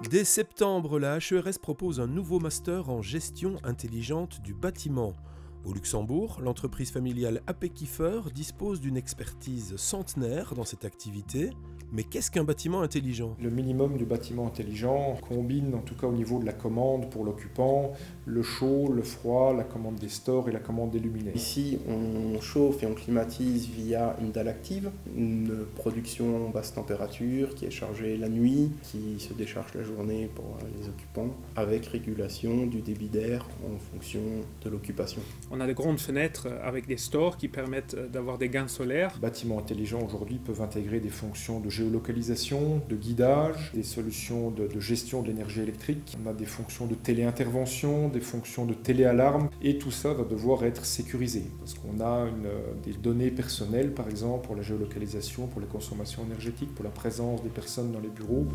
Dès septembre, la HERS propose un nouveau master en gestion intelligente du bâtiment. Au Luxembourg, l'entreprise familiale AP Kiefer dispose d'une expertise centenaire dans cette activité. Mais qu'est-ce qu'un bâtiment intelligent ? Le minimum du bâtiment intelligent combine, en tout cas au niveau de la commande pour l'occupant, le chaud, le froid, la commande des stores et la commande des luminaires. Ici, on chauffe et on climatise via une dalle active, une production basse température qui est chargée la nuit, qui se décharge la journée pour les occupants, avec régulation du débit d'air en fonction de l'occupation. On a de grandes fenêtres avec des stores qui permettent d'avoir des gains solaires. Les bâtiments intelligents aujourd'hui peuvent intégrer des fonctions de géolocalisation, de guidage, des solutions de gestion de l'énergie électrique. On a des fonctions de téléintervention, des fonctions de téléalarme, et tout ça va devoir être sécurisé parce qu'on a des données personnelles, par exemple pour la géolocalisation, pour les consommations énergétiques, pour la présence des personnes dans les bureaux.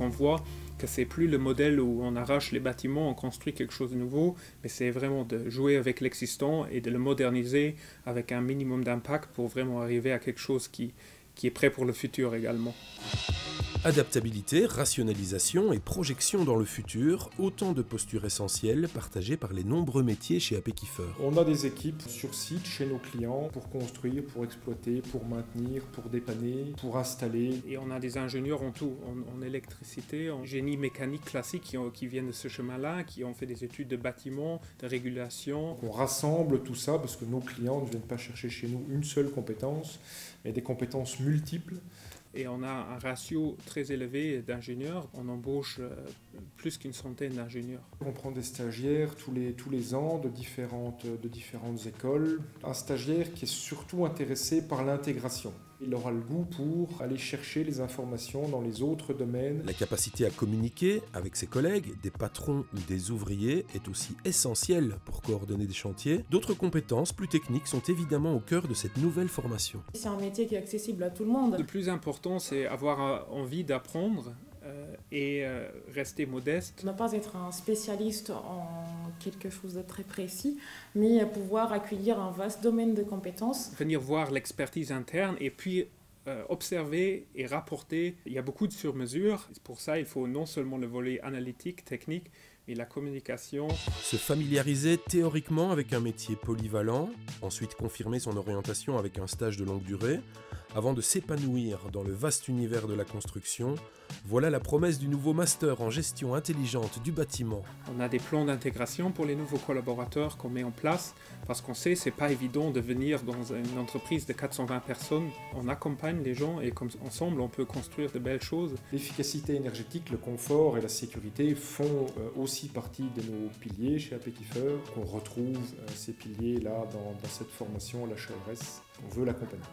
On voit que c'est plus le modèle où on arrache les bâtiments, on construit quelque chose de nouveau, mais c'est vraiment de jouer avec l'existant et de le moderniser avec un minimum d'impact pour vraiment arriver à quelque chose qui est prêt pour le futur également. Adaptabilité, rationalisation et projection dans le futur, autant de postures essentielles partagées par les nombreux métiers chez AP Kiefer. On a des équipes sur site chez nos clients pour construire, pour exploiter, pour maintenir, pour dépanner, pour installer. Et on a des ingénieurs en tout, en électricité, en génie mécanique classique qui viennent de ce chemin-là, qui ont fait des études de bâtiments, de régulation. On rassemble tout ça parce que nos clients ne viennent pas chercher chez nous une seule compétence, mais des compétences multiples. Et on a un ratio très élevé d'ingénieurs. On embauche plus qu'une centaine d'ingénieurs. On prend des stagiaires tous les ans de différentes écoles. Un stagiaire qui est surtout intéressé par l'intégration. Il aura le goût pour aller chercher les informations dans les autres domaines. La capacité à communiquer avec ses collègues, des patrons ou des ouvriers est aussi essentielle pour coordonner des chantiers. D'autres compétences plus techniques sont évidemment au cœur de cette nouvelle formation. C'est un métier qui est accessible à tout le monde. Le plus important, c'est avoir envie d'apprendre et rester modeste. Ne pas être un spécialiste en quelque chose de très précis, mais pouvoir accueillir un vaste domaine de compétences. Venir voir l'expertise interne et puis observer et rapporter. Il y a beaucoup de sur-mesure. Pour ça, il faut non seulement le volet analytique, technique, mais la communication. Se familiariser théoriquement avec un métier polyvalent, ensuite confirmer son orientation avec un stage de longue durée, avant de s'épanouir dans le vaste univers de la construction. Voilà la promesse du nouveau master en gestion intelligente du bâtiment. On a des plans d'intégration pour les nouveaux collaborateurs qu'on met en place parce qu'on sait que c'est pas évident de venir dans une entreprise de 420 personnes. On accompagne les gens et comme ensemble on peut construire de belles choses. L'efficacité énergétique, le confort et la sécurité font aussi partie de nos piliers chez AP Kiefer. On retrouve ces piliers là dans cette formation à la HERS. On veut l'accompagner.